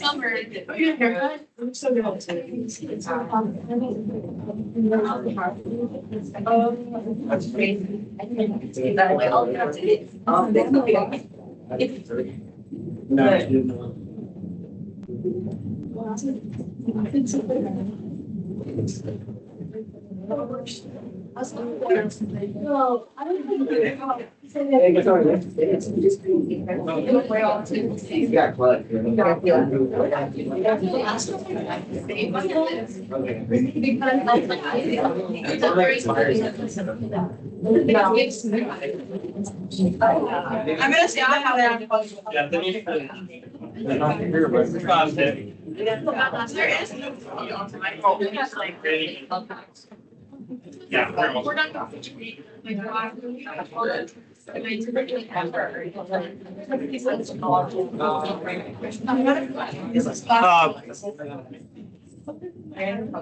summer. I'm so good. That's crazy. No. No, I don't think I'm gonna say I have that. There is no. Yeah. We're not going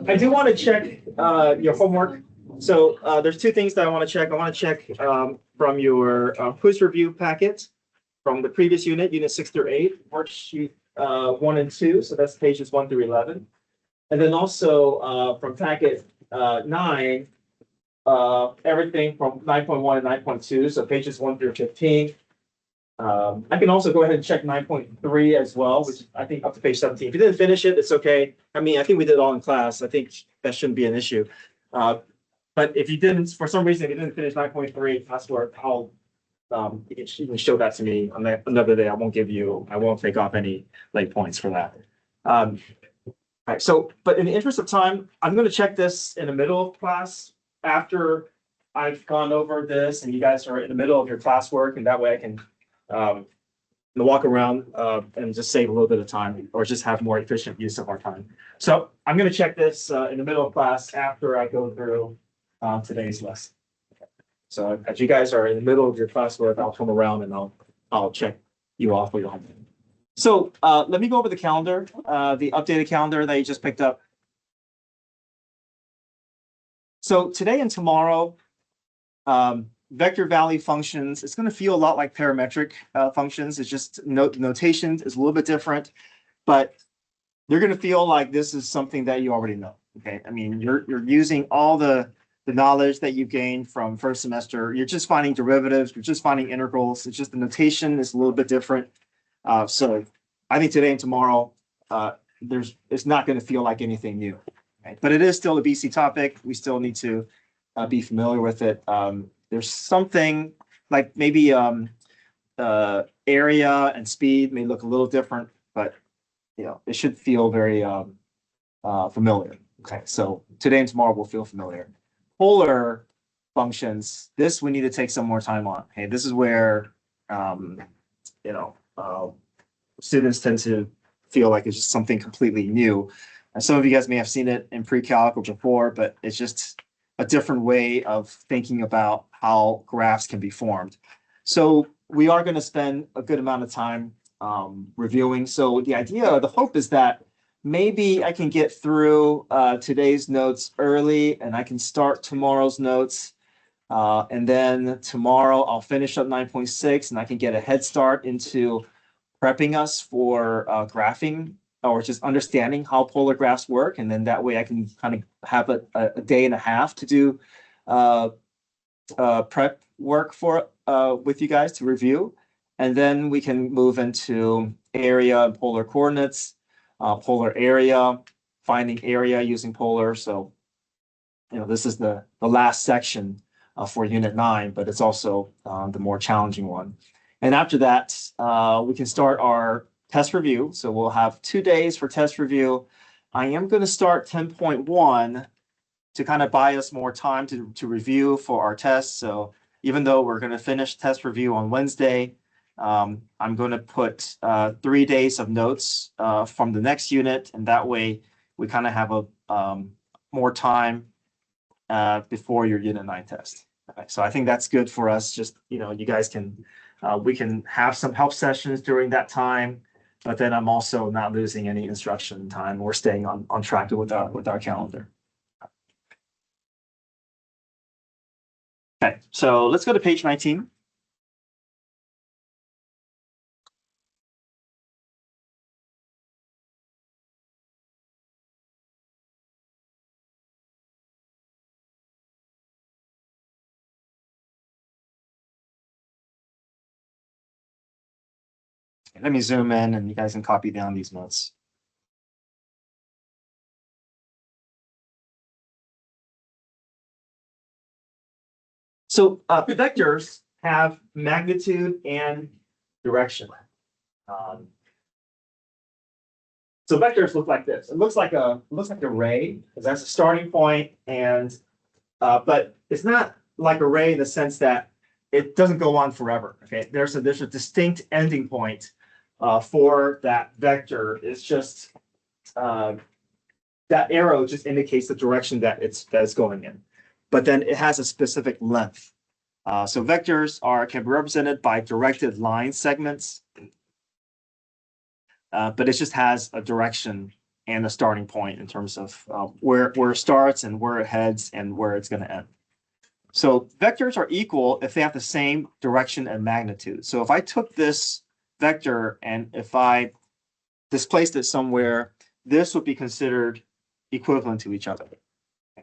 I do want to check your homework. So there's two things that I want to check. I want to check from your quiz review packet from the previous unit, unit 6 through 8, worksheet 1 and 2. So that's pages 1 through 11. And then also from packet 9, everything from 9.1 and 9.2. So pages 1 through 15. I can also go ahead and check 9.3 as well, which I think up to page 17. If you didn't finish it, it's okay. I mean, I think we did it all in class. I think that shouldn't be an issue. But if you didn't, for some reason, if you didn't finish 9.3 classwork, I'll you can show that to me on another day. I won't take off any late points for that. All right, so, but in the interest of time, I'm going to check this in the middle of class after I've gone over this and you guys are in the middle of your classwork, and that way I can walk around and just save a little bit of time or just have more efficient use of our time. So I'm going to check this in the middle of class after I go through today's lesson. So as you guys are in the middle of your classwork, I'll come around and I'll check you off for your homework. So let me go over the calendar, the updated calendar that you just picked up. So today and tomorrow, vector value functions, it's going to feel a lot like parametric functions. It's just notations is a little bit different, but they're going to feel like this is something that you already know. Okay, I mean, you're using all the knowledge that you gained from first semester. You're just finding derivatives. You're just finding integrals. It's just the notation is a little bit different. So I think today and tomorrow, it's not going to feel like anything new. Right? But it is still a BC topic. We still need to be familiar with it. There's something like maybe area and speed may look a little different, but it should feel very familiar. Okay, so today and tomorrow will feel familiar. Polar functions, this we need to take some more time on. Hey, this is where students tend to feel like it's just something completely new. And some of you guys may have seen it in pre-calc or before, but it's just a different way of thinking about how graphs can be formed. So we are going to spend a good amount of time reviewing. So the hope is that maybe I can get through today's notes early and I can start tomorrow's notes. And then tomorrow I'll finish up 9.6 and I can get a head start into prepping us for graphing or just understanding how polar graphs work. And then that way I can kind of have a day and a half to do prep work for with you guys to review. And then we can move into area and polar coordinates, polar area, finding area using polar. So, this is the last section for Unit 9, but it's also the more challenging one. And after that, we can start our test review. So we'll have 2 days for test review. I am going to start 10.1 to kind of buy us more time to review for our tests. So even though we're going to finish test review on Wednesday, I'm going to put 3 days of notes from the next unit. And that way we kind of have more time before your Unit 9 test. Okay, so I think that's good for us. Just, you guys can, we can have some help sessions during that time, but then I'm also not losing any instruction time. We're staying on track with our calendar. Okay, so let's go to page 19. Let me zoom in and you guys can copy down these notes. So vectors have magnitude and direction. So vectors look like this. It looks like a ray, because that's a starting point, and but it's not like a ray in the sense that it doesn't go on forever. Okay, there's a distinct ending point for that vector. It's just that arrow just indicates the direction that it's going in, but then it has a specific length. So vectors can be represented by directed line segments, but it just has a direction and a starting point in terms of where it starts and where it heads and where it's going to end. So vectors are equal if they have the same direction and magnitude. So if I took this vector and if I displaced it somewhere, this would be considered equivalent to each other. I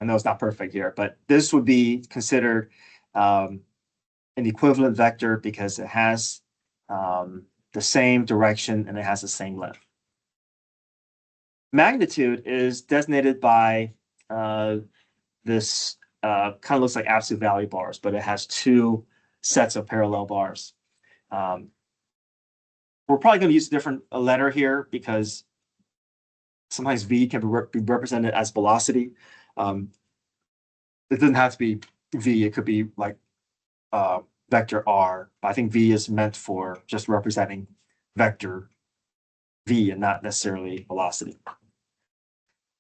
know it's not perfect here, but this would be considered an equivalent vector because it has the same direction and it has the same length. Magnitude is designated by this kind of looks like absolute value bars, but it has two sets of parallel bars. We're probably going to use a different letter here because sometimes V can be represented as velocity. It doesn't have to be V, it could be like vector R, but I think V is meant for just representing vector V and not necessarily velocity.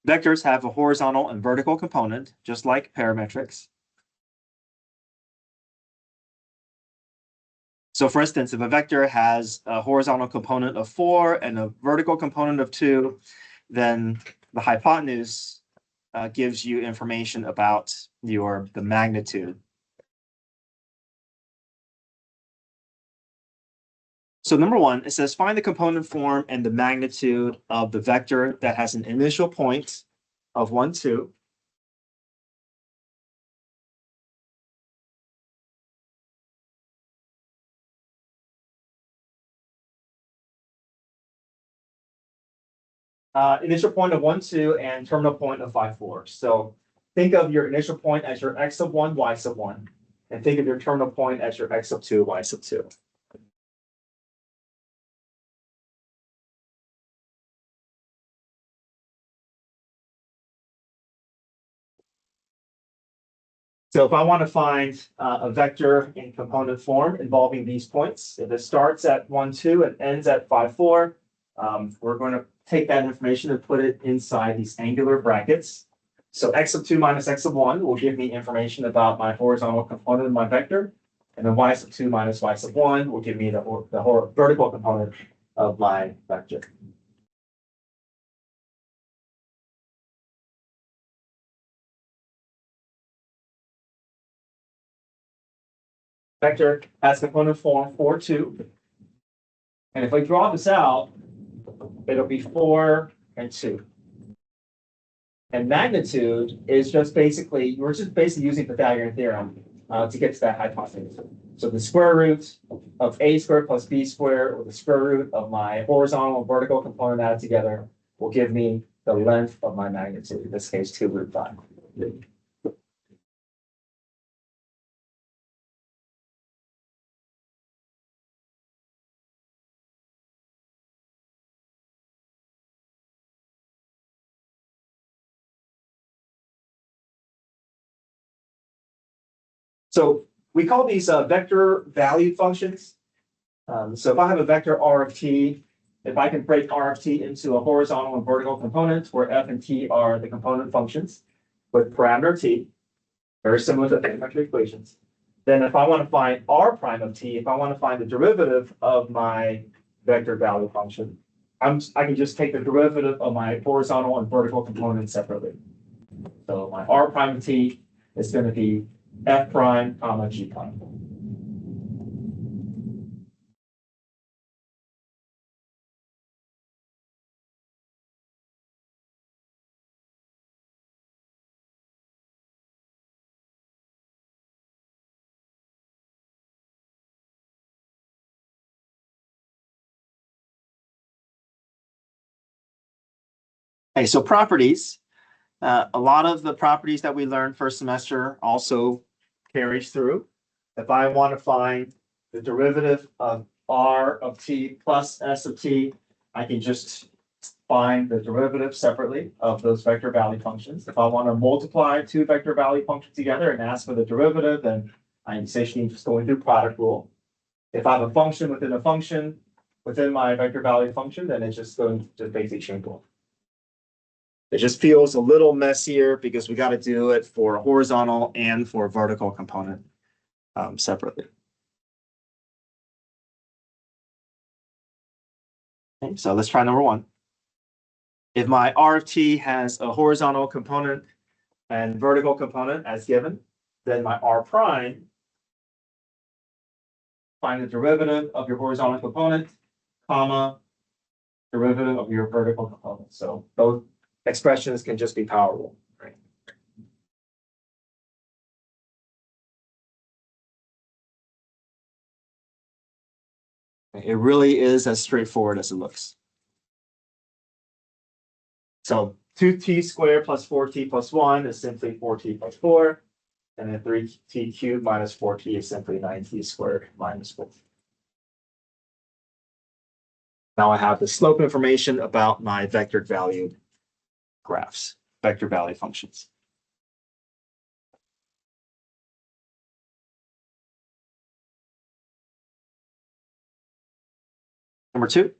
Vectors have a horizontal and vertical component, just like parametrics. So for instance, if a vector has a horizontal component of 4 and a vertical component of 2, then the hypotenuse gives you information about the magnitude. So number 1, it says find the component form and the magnitude of the vector that has an initial point of 1, 2. Initial point of 1, 2, and terminal point of 5, 4. So think of your initial point as your x sub 1, y sub 1, and think of your terminal point as your x sub 2, y sub 2. So if I want to find a vector in component form involving these points, if it starts at 1, 2 and ends at 5, 4, we're going to take that information and put it inside these angular brackets. So x sub 2 minus x sub 1 will give me information about my horizontal component of my vector. And then y sub 2 minus y sub 1 will give me the vertical component of my vector. Vector has component form 4, 2. And if I draw this out, it'll be 4 and 2. And magnitude is just basically, we're just basically using Pythagorean theorem to get to that hypotenuse. So the square root of a squared plus b squared, or the square root of my horizontal and vertical component added together, will give me the length of my magnitude, in this case 2 root 5. So we call these vector valued functions. So if I have a vector r of t, if I can break r of t into a horizontal and vertical component where f and t are the component functions with parameter t, very similar to trigonometric equations, then if I want to find r prime of t, if I want to find the derivative of my vector value function, I can just take the derivative of my horizontal and vertical components separately. So my r prime of t is going to be f prime comma g prime. Okay, so properties. A lot of the properties that we learned first semester also carries through. If I want to find the derivative of r of t plus s of t, I can just find the derivative separately of those vector value functions. If I want to multiply two vector value functions together and ask for the derivative, then I'm essentially just going through product rule. If I have a function within a function within my vector value function, then it's just going to basically chain rule. It just feels a little messier because we got to do it for a horizontal and for a vertical component separately. Okay, so let's try number one. If my R of t has a horizontal component and vertical component as given, then my R prime, find the derivative of your horizontal component, comma, derivative of your vertical component. So both expressions can just be power rule. Right? It really is as straightforward as it looks. So 2t squared plus 4t plus 1 is simply 4t plus 4. And then 3t cubed minus 4t is simply 9t squared minus 4. Now I have the slope information about my vectored value graphs, vector value functions. Number two.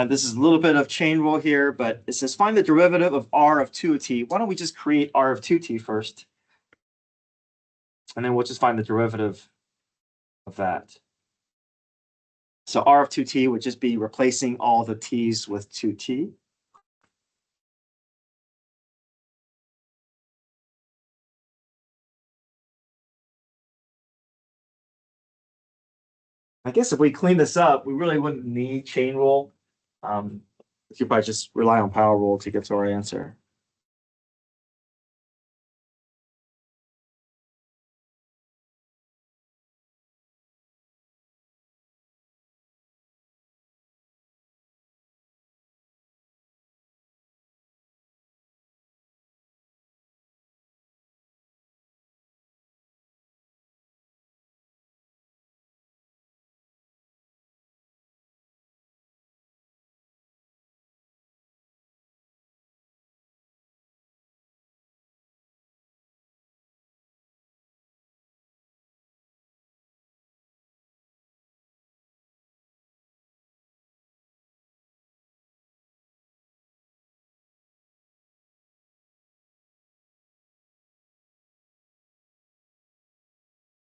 This is a little bit of chain rule here, but it says find the derivative of r of 2t. Why don't we just create r of 2t first? And then we'll just find the derivative of that. So r of 2t would just be replacing all the t's with 2t. I guess if we clean this up, we really wouldn't need chain rule. We could probably just rely on power rule to get to our answer.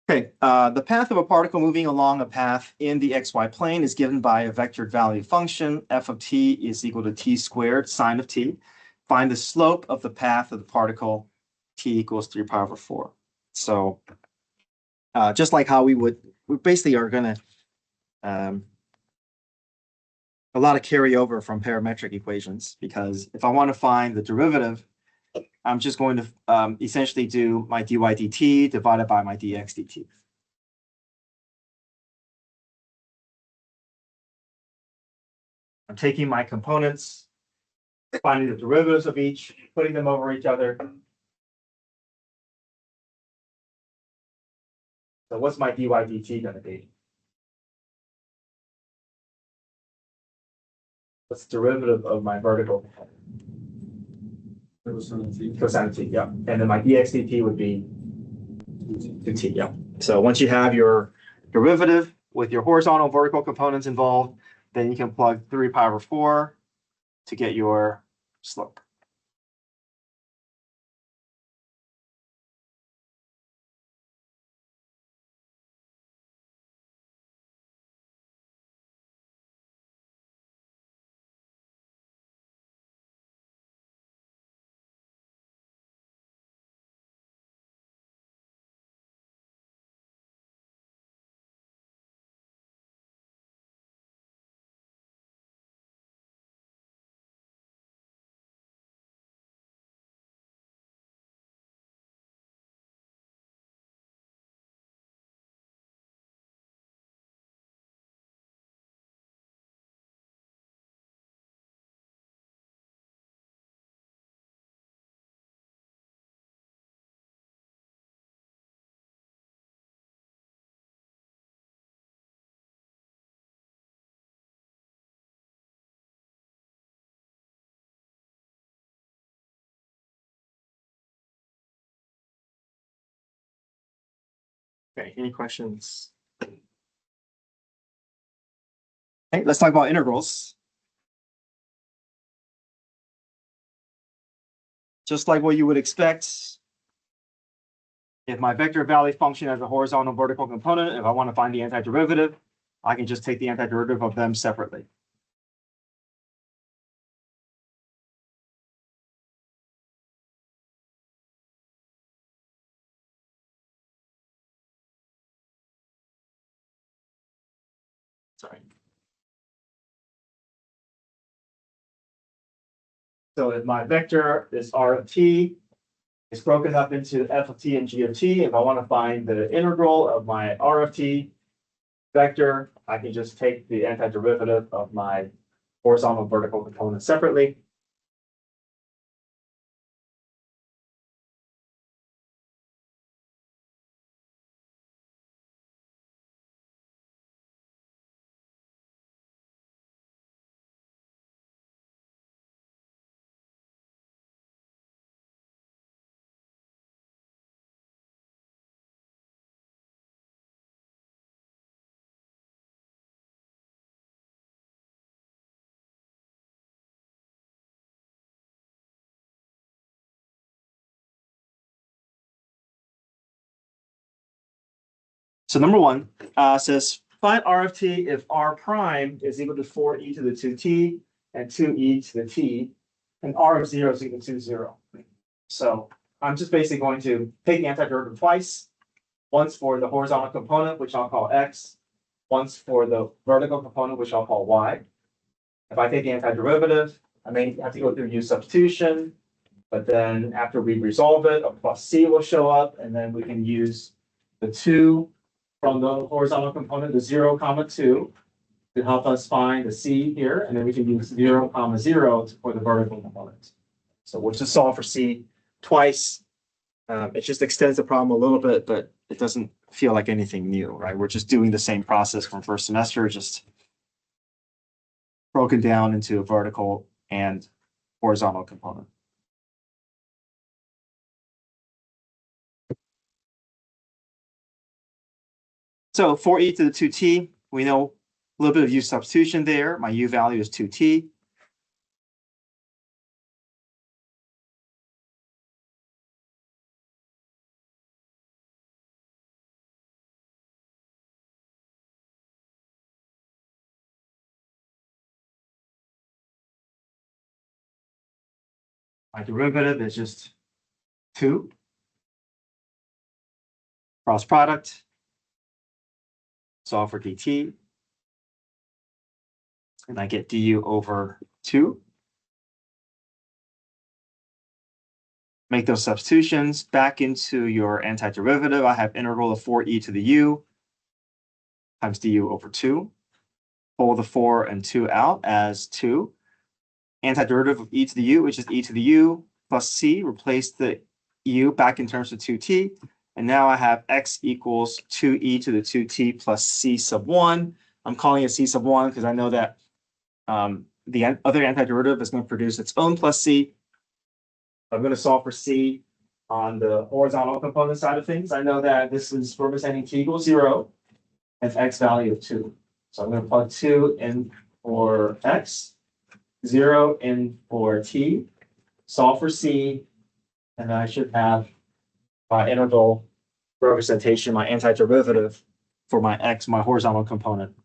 Okay, the path of a particle moving along a path in the xy plane is given by a vectored value function. F of t is equal to t squared sine of t. Find the slope of the path of the particle, t equals 3 pi over 4. So just like how we basically are going to, a lot of carryover from parametric equations, because if I want to find the derivative, I'm just going to essentially do my dy dt divided by my dx dt. I'm taking my components, finding the derivatives of each, putting them over each other. So what's my dy dt going to be? What's the derivative of my vertical? Cosine of t, yeah. And then my dx dt would be 2t, yeah. So once you have your derivative with your horizontal and vertical components involved, then you can plug 3 pi over 4 to get your slope. Okay, any questions? Okay, let's talk about integrals. Just like what you would expect, if my vector value function has a horizontal vertical component, if I want to find the antiderivative, I can just take the antiderivative of them separately. Sorry. So if my vector is R of t, it's broken up into f of t and g of t. If I want to find the integral of my R of t vector, I can just take the antiderivative of my horizontal vertical component separately. So number one says find R of t if R prime is equal to 4e to the 2t and 2e to the t, and R of 0 is equal to 0. So I'm just basically going to take the antiderivative twice, once for the horizontal component, which I'll call x, once for the vertical component, which I'll call y. If I take the antiderivative, I may have to go through u substitution, but then after we resolve it, a plus c will show up, and then we can use the 2 from the horizontal component, the 0, 2, to help us find the c here, and then we can use 0, 0 for the vertical component. So we'll just solve for c twice. It just extends the problem a little bit, but it doesn't feel like anything new, right? We're just doing the same process from first semester, just broken down into a vertical and horizontal component. So for e to the 2t, we know a little bit of u substitution there. My u value is 2t. My derivative is just 2. Cross product. Solve for dt. And I get du over 2. Make those substitutions back into your antiderivative. I have integral of 4e to the u times du over 2. Pull the 4 and 2 out as 2. Antiderivative of e to the u, which is e to the u plus c. Replace the u back in terms of 2t. And now I have x equals 2e to the 2t plus c sub 1. I'm calling it c sub 1 because I know that the other antiderivative is going to produce its own plus c. I'm going to solve for c on the horizontal component side of things. I know that this is representing t equals 0 and x value of 2. So I'm going to plug 2 in for x, 0 in for t, solve for c, and then I should have my integral representation, my antiderivative for my x, my horizontal component.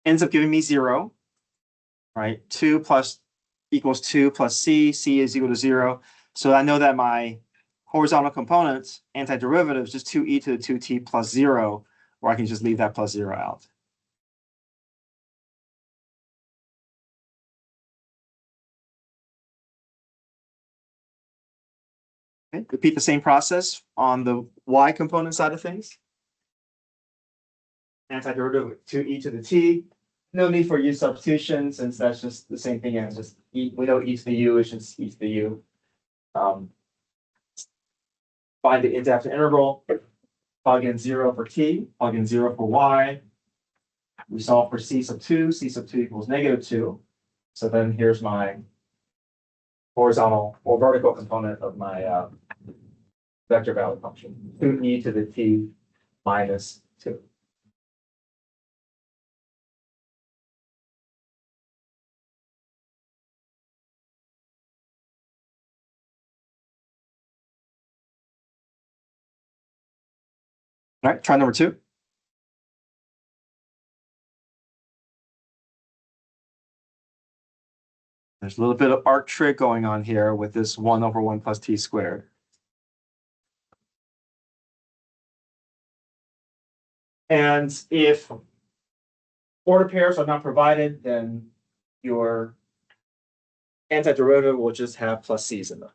Ends up giving me 0, right? 2 plus equals 2 plus c, c is equal to 0. So I know that my horizontal components, antiderivative is just 2e to the 2t plus 0, or I can just leave that plus 0 out. Okay, repeat the same process on the y component side of things. Antiderivative 2e to the t. No need for u substitution since that's just the same thing as just e. We know e to the u is just e to the u. Find the adaptive integral. Plug in 0 for t. Plug in 0 for y. We solve for c sub 2. C sub 2 equals -2. So then here's my horizontal or vertical component of my vector value function, 2e to the t minus 2. All right, try number 2. There's a little bit of arc trick going on here with this 1 over 1 plus t squared. And if order pairs are not provided, then your antiderivative will just have plus c's in them.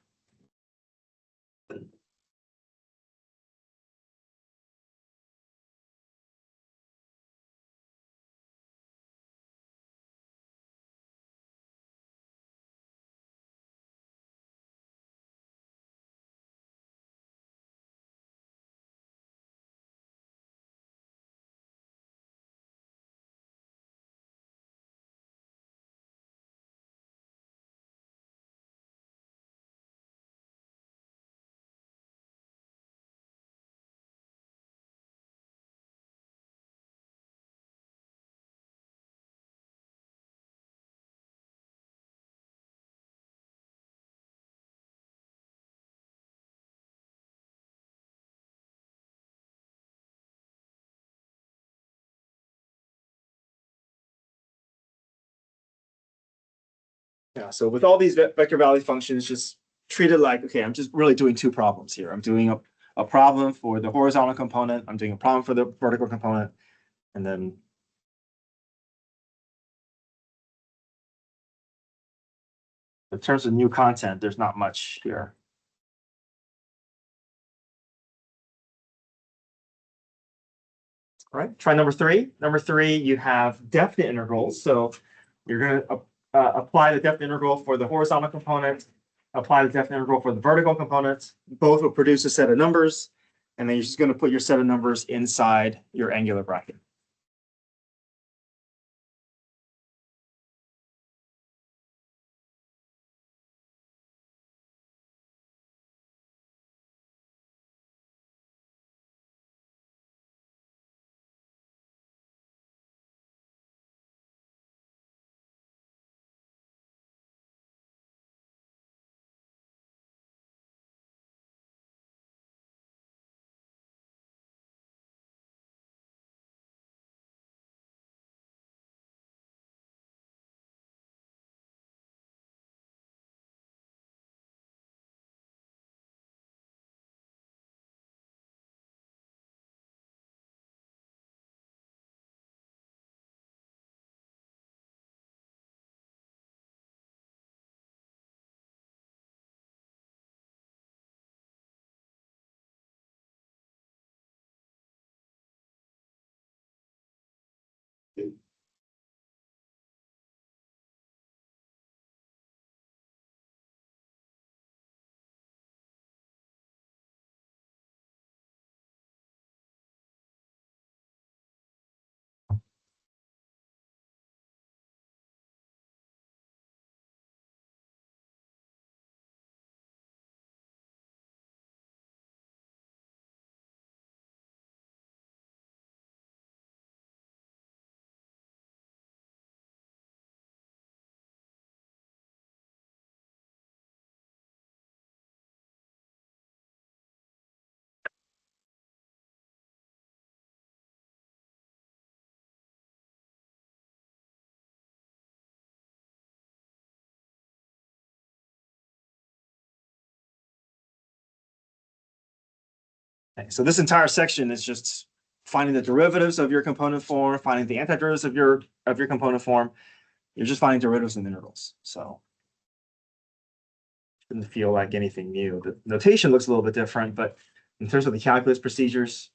Yeah, so with all these vector value functions, just treat it like, okay, I'm just really doing 2 problems here. I'm doing a problem for the horizontal component. I'm doing a problem for the vertical component. And then in terms of new content, there's not much here. All right, try number 3. Number 3, you have definite integrals. So you're going to apply the definite integral for the horizontal component, apply the definite integral for the vertical component. Both will produce a set of numbers, and then you're just going to put your set of numbers inside your angular bracket. Okay, so this entire section is just finding the derivatives of your component form, finding the antiderivatives of your component form. You're just finding derivatives and integrals. So it doesn't feel like anything new. The notation looks a little bit different, but in terms of the calculus procedures,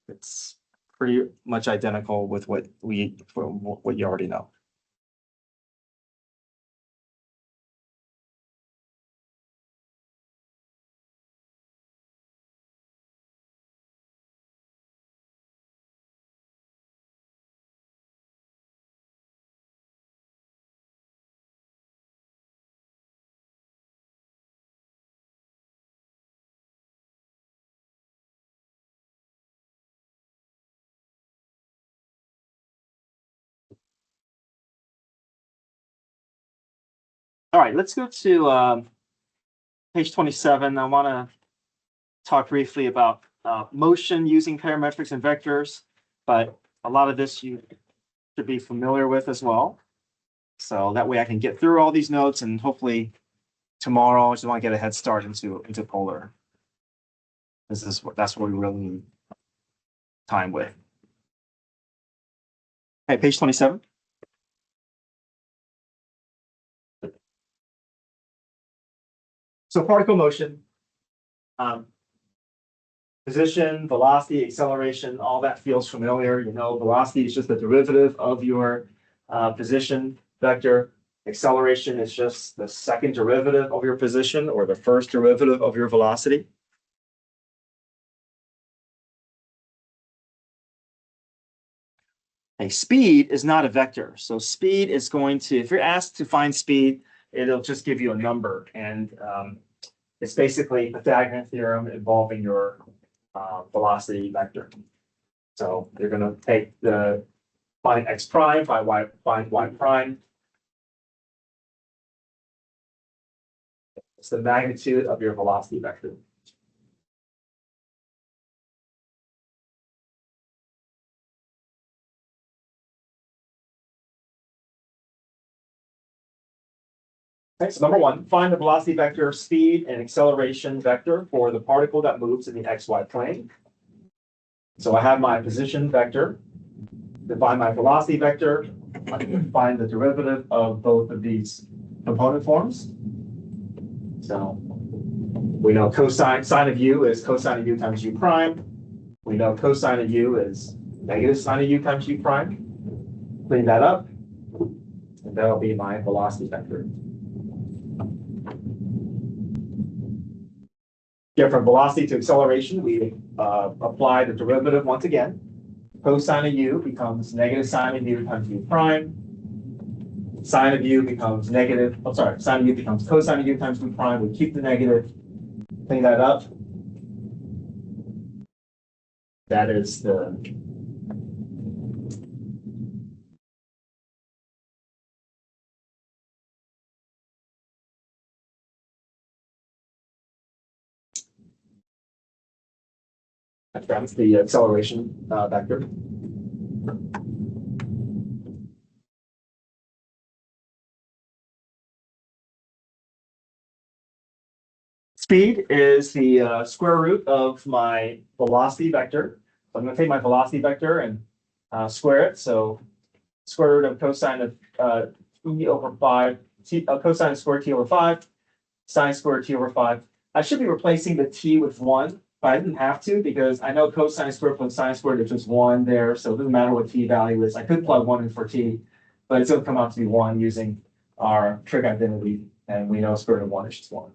it's pretty much identical with what you already know. All right, let's go to page 27. I want to talk briefly about motion using parametrics and vectors, but a lot of this you should be familiar with as well. So that way I can get through all these notes, and hopefully tomorrow I just want to get a head start into polar. That's what we really need time with. Okay, page 27. So particle motion, position, velocity, acceleration, all that feels familiar. You know, velocity is just the derivative of your position vector. Acceleration is just the second derivative of your position or the first derivative of your velocity. A speed is not a vector. So speed is going to, if you're asked to find speed, it'll just give you a number. And it's basically Pythagorean theorem involving your velocity vector. So you're going to take the find x prime, find y prime. It's the magnitude of your velocity vector. Okay, so number one, find the velocity vector, speed, and acceleration vector for the particle that moves in the xy plane. So I have my position vector, define my velocity vector, I can find the derivative of both of these component forms. So we know sine of u is cosine of u times u prime. We know cosine of u is negative sine of u times u prime. Clean that up, and that'll be my velocity vector. Get from velocity to acceleration, we apply the derivative once again. Cosine of u becomes negative sine of u times u prime. Sine of u becomes sine of u becomes cosine of u times u prime. We keep the negative, clean that up. That is the that's the acceleration vector. Speed is the square root of my velocity vector. So I'm going to take my velocity vector and square it. So square root of cosine of e over 5, cosine squared t over 5, sine squared t over 5. I should be replacing the t with 1, but I didn't have to because I know cosine squared plus sine squared is just 1 there. So it doesn't matter what t value is. I could plug 1 in for t, but it's going to come out to be 1 using our trig identity. And we know square root of 1 is just 1.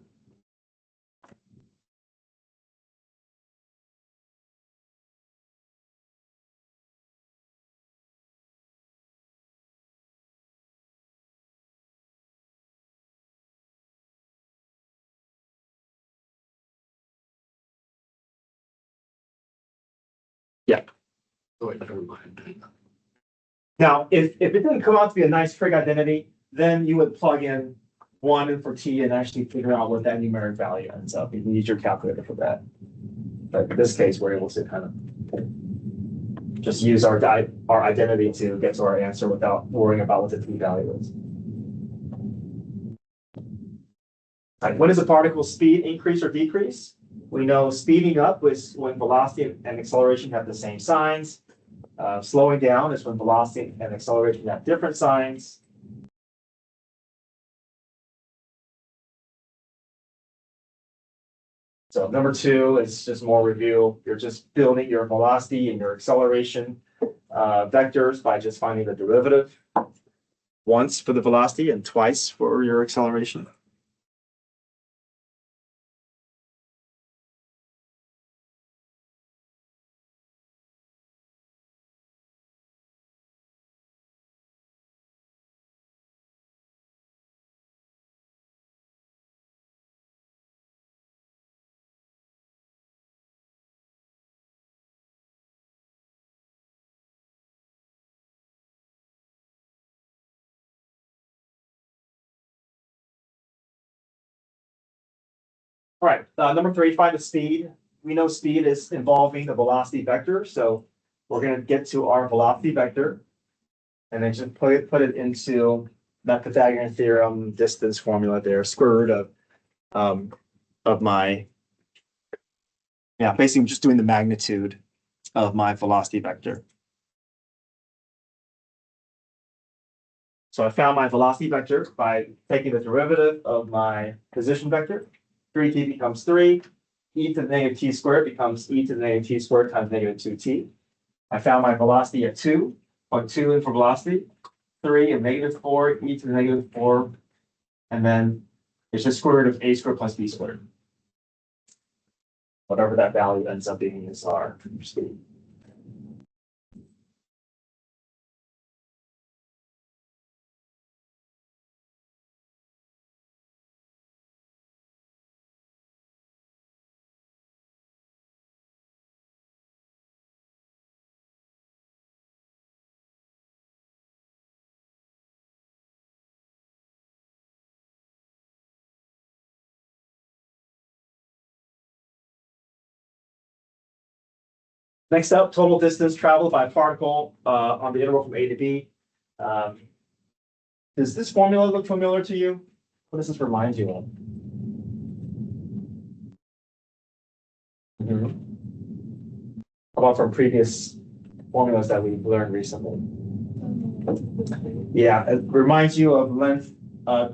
Yeah. Oh, wait, never mind. Now, if it didn't come out to be a nice trig identity, then you would plug in 1 in for t and actually figure out what that numeric value ends up. You need your calculator for that. But in this case, we're able to kind of just use our identity to get to our answer without worrying about what the t value is. All right, when does a particle's speed increase or decrease? We know speeding up is when velocity and acceleration have the same signs. Slowing down is when velocity and acceleration have different signs. So number 2 is just more review. You're just building your velocity and your acceleration vectors by just finding the derivative once for the velocity and twice for your acceleration. All right, number three, find the speed. We know speed is involving the velocity vector, so we're gonna get to our velocity vector. And then just put it into that Pythagorean theorem distance formula there, square root of my, yeah, basically just doing the magnitude of my velocity vector. So I found my velocity vector by taking the derivative of my position vector. 3t becomes 3. E to the negative t squared becomes e to the negative t squared times negative 2t. I found my velocity at 2. Plug 2 in for velocity. 3 and negative 4, e to the negative 4. And then it's just square root of a squared plus b squared. Whatever that value ends up being is our speed. Next up, total distance traveled by a particle on the interval from A to B. Does this formula look familiar to you? What does this remind you of? How about from previous formulas that we've learned recently? Yeah, it reminds you of length,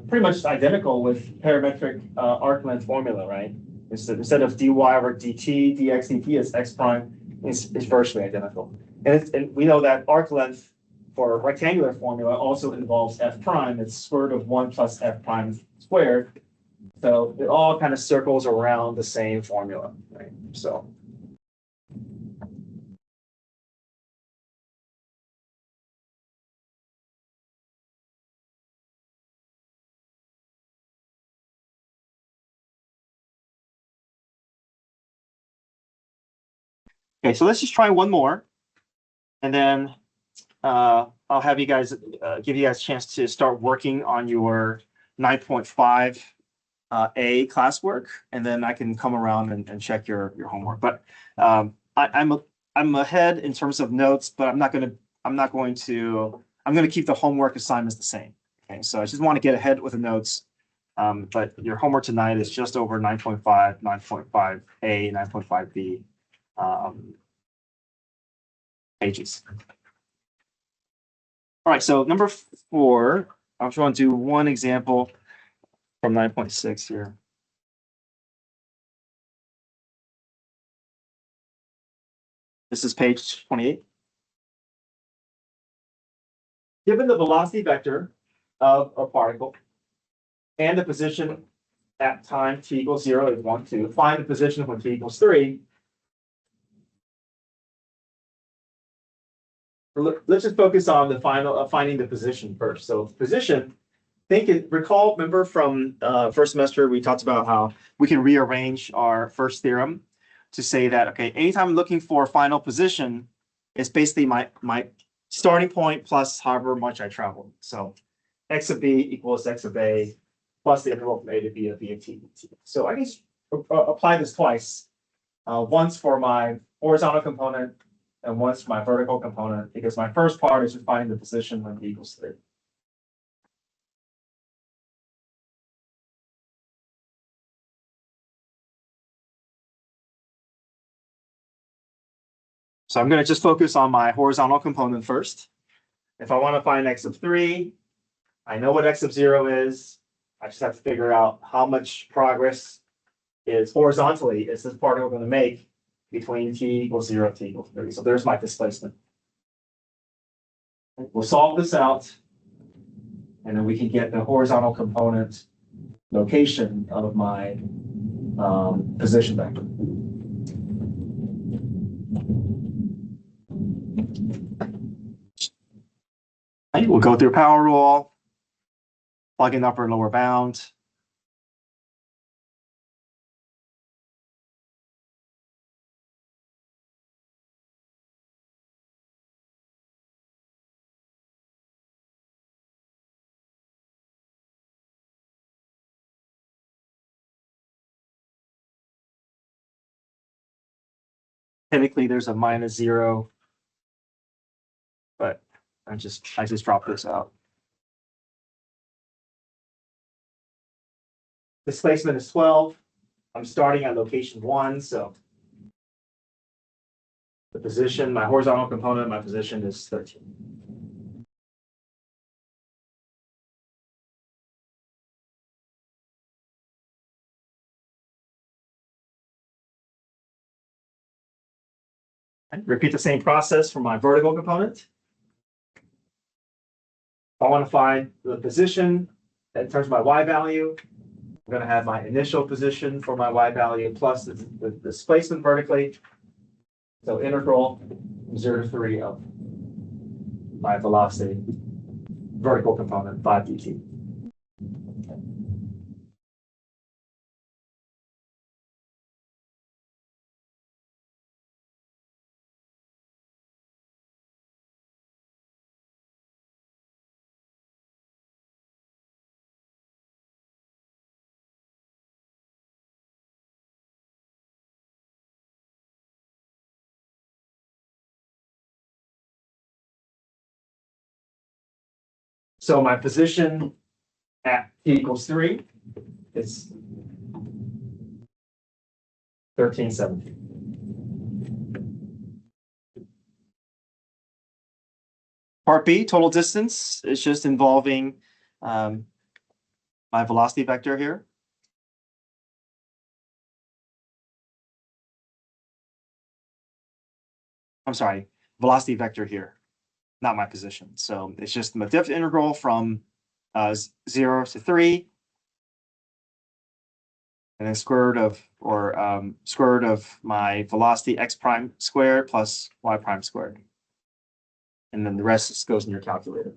pretty much identical with parametric arc length formula, right? Instead of dy over dt, dx dt is x prime is virtually identical. And we know that arc length for a rectangular formula also involves f prime. It's square root of 1 plus f prime squared. So it all kind of circles around the same formula, right? So. Okay, so let's just try one more. And then I'll have you guys give you guys a chance to start working on your 9.5 A classwork, and then I can come around and check your homework. But I'm ahead in terms of notes, but I'm going to keep the homework assignments the same. Okay, so I just want to get ahead with the notes. But your homework tonight is just over 9.5, 9.5a, 9.5b pages. All right, so number 4, I'm just going to do one example from 9.6 here. This is page 28. Given the velocity vector of a particle and the position at time t equals 0 is 1, 2, find the position when t equals 3. Let's just focus on the final finding the position first. So position, remember from first semester, we talked about how we can rearrange our first theorem to say that, okay, anytime I'm looking for a final position, it's basically my starting point plus however much I traveled. So x of b equals x of a plus the interval from a to b of b of t. So I can just apply this twice, once for my horizontal component and once for my vertical component, because my first part is just finding the position when b equals 3. So I'm going to just focus on my horizontal component first. If I want to find x of 3, I know what x of 0 is. I just have to figure out how much progress is horizontally is this particle going to make between t equals 0 and t equals 3. So there's my displacement. We'll solve this out, and then we can get the horizontal component location of my position vector. We'll go through power rule, plug in upper and lower bound. Technically, there's a -0, but I just dropped this out. Displacement is 12. I'm starting at location 1, so the position, my horizontal component, my position is 13. And repeat the same process for my vertical component. I want to find the position in terms of my y value. I'm going to have my initial position for my y value plus the displacement vertically. So integral from 0 to 3 of my velocity vertical component 5 dt. So my position at t equals 3 is 1317. Part B, total distance, is just involving my velocity vector here. I'm sorry, velocity vector here, not my position. So it's just the depth integral from 0 to 3, and then square root of my velocity x prime squared plus y prime squared. And then the rest just goes in your calculator.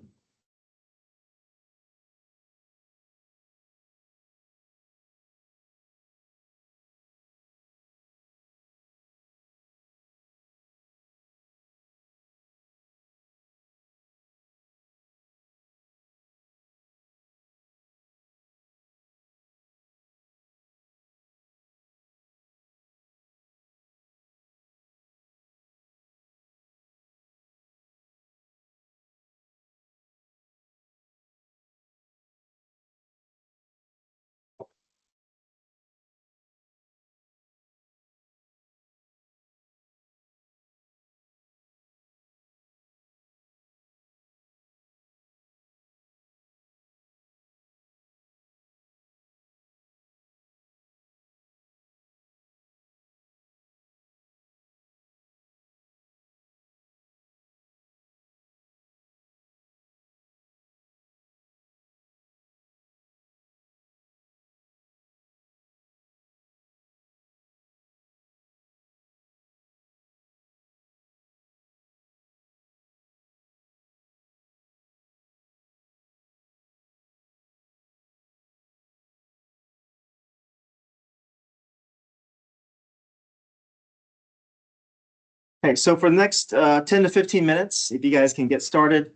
Okay, so for the next 10 to 15 minutes, if you guys can get started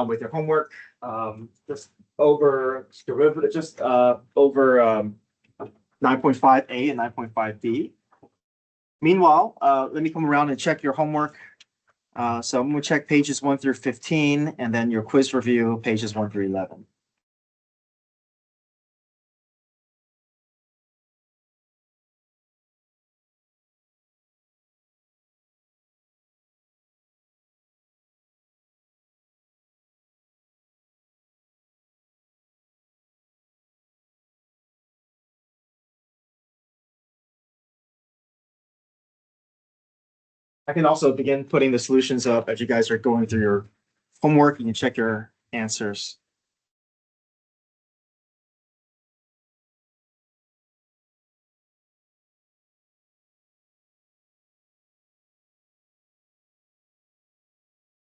with your homework, just over derivative, just over 9.5a and 9.5b. Meanwhile, let me come around and check your homework. So I'm going to check pages 1 through 15, and then your quiz review, pages 1 through 11. I can also begin putting the solutions up as you guys are going through your homework. You can check your answers.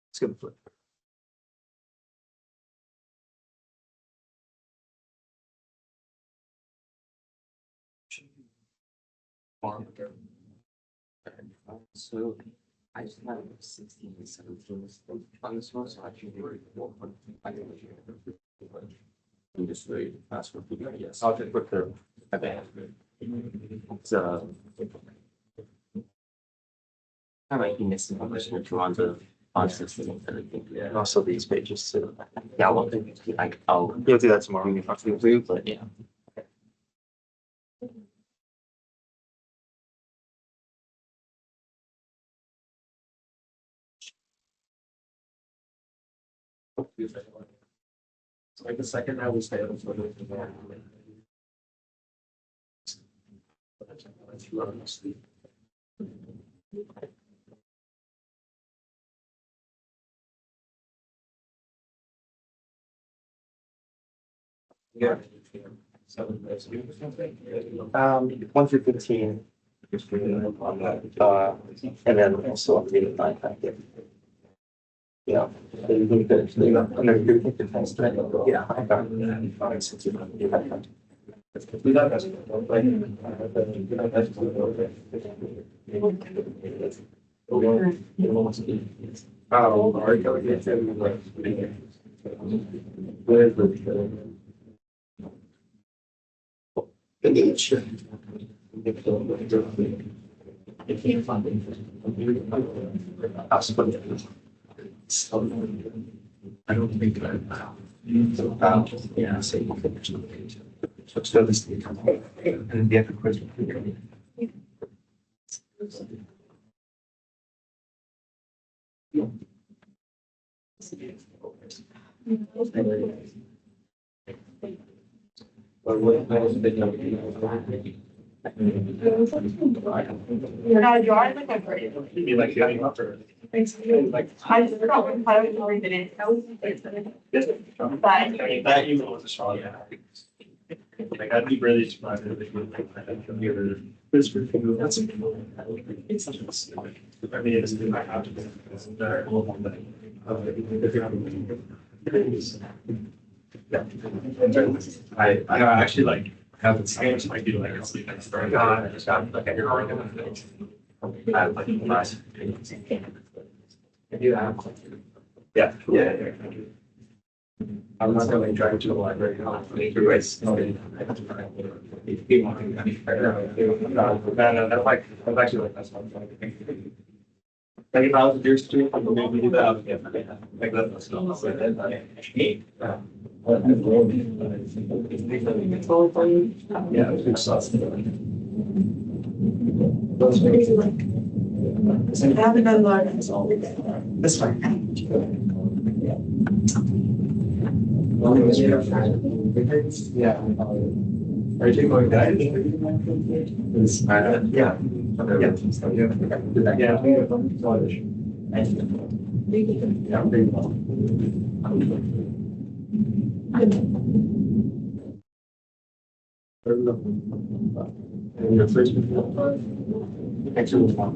Let's go to the flip. So I just have 16 and 17 on this one, so I can do it. You just read the password. Yes. I'll just put the I bet. it's I might be missing one if you want to process it and everything. And also these pages too. Yeah, well, like, I'll You'll do that tomorrow. bring it up to you, but yeah. So like the second I was there. Yeah. 1 through 15. And then also on the 9 packet. Yeah. I don't think that. Yeah, so you finish the page. So this. And then the other question. You are like a great. You mean like getting up or? Like. I just don't, I don't read it. That was. But. That email was a strong. Like I'd be really surprised if they would like that computer. This review, that's. I mean, it's in my house. It's very old one thing. I actually like have it saved, I do like a sleep and start. I just got like you're already gonna finish. I have like last. Yeah. Yeah. I'm not gonna drive to the library. No, that's actually like, that's one thing. Like if I was a deer street, I would maybe do that. Yeah, like that's not. Yeah, it's exhausting. I haven't done learning. That's fine. Yeah. Are you going to? Yeah. Yeah. Very well. And your first excellent one.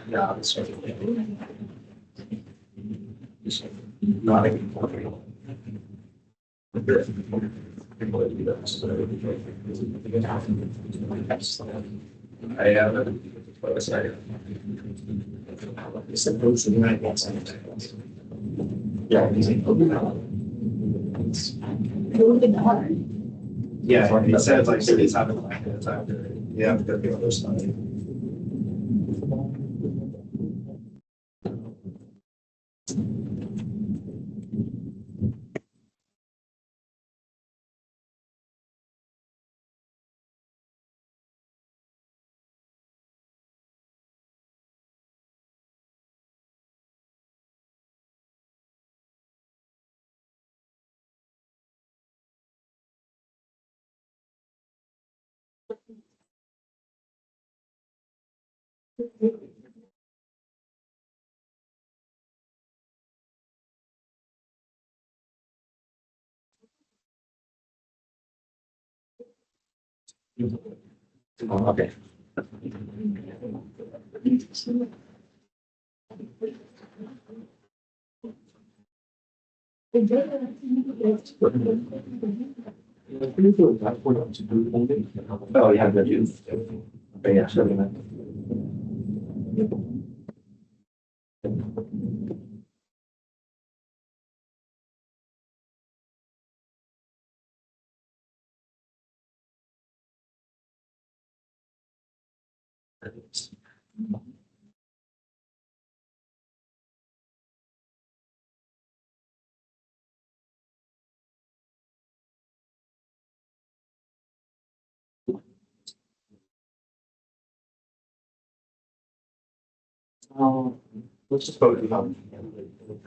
Yeah, that's right. Not a good point. I have supposed to not get something. Yeah. Yeah, he said like it's happened like it's after. Yeah, the other side. Okay. Oh, yeah, the youth. But yeah, sure. Let's just focus on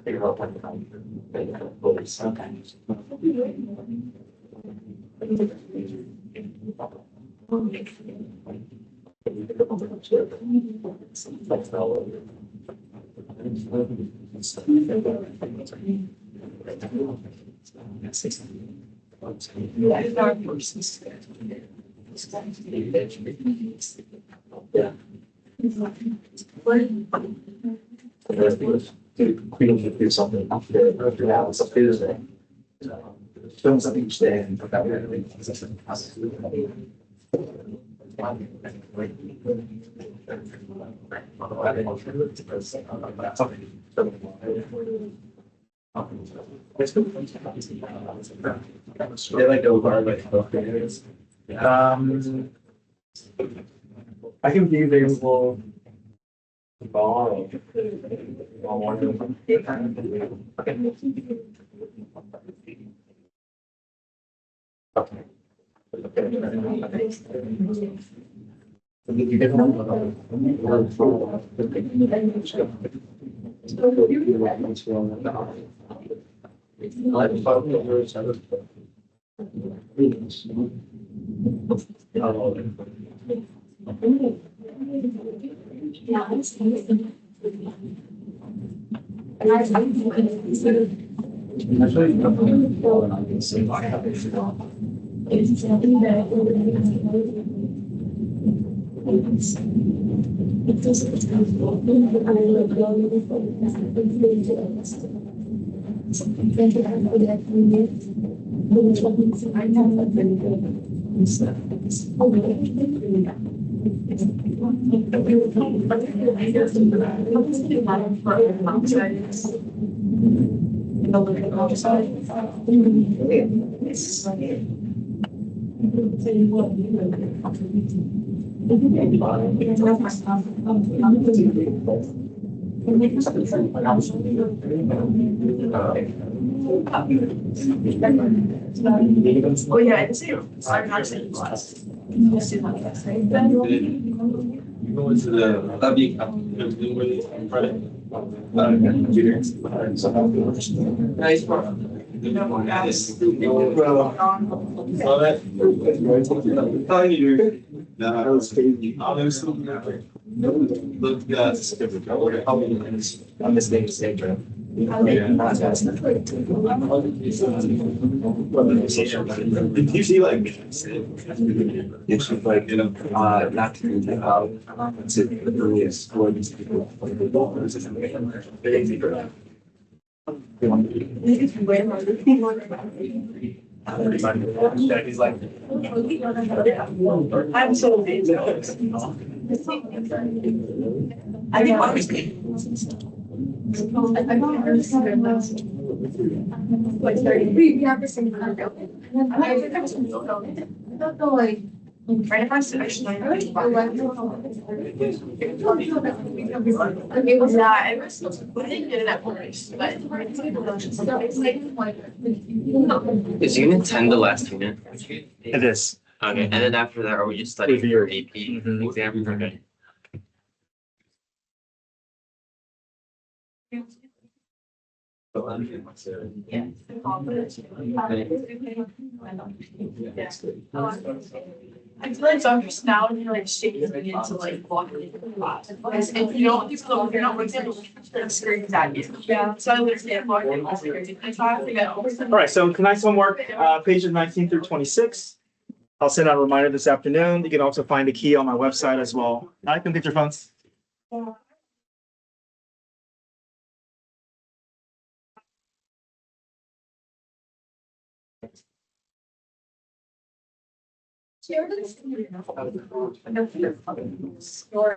figure out what Yeah. We need to do something after that, it's a Tuesday. Films on each day and that way. They like go bar like both areas. I can be available tomorrow. Okay. Oh, yeah, I can see you. I'm not saying class. Just do that, yes, right? Going to the lobby, Friday. Nice one. Saw that? Telling you. Look, guys. I'm just making the same trip. Did you see like? It's just like, not to think about, it's the earliest ones. He's like. I'm so amazed. I think I was. Like 30. We have the same kind of. I don't know, like. Right if I said I should not. It was not, I didn't get it at first, but. Is unit 10 the last unit? It is. Okay, and then after that, are we just studying for AP Mhm. exam? Okay. Yeah. I feel like so I'm just now you're like shaking me into like walking into the class. Because if you don't, if you're not working, they're screaming at you. Yeah. So I understand walking into the class. All right, so tonight's homework, pages 19 through 26. I'll send out a reminder this afternoon. You can also find the key on my website as well. I can get your phones. Or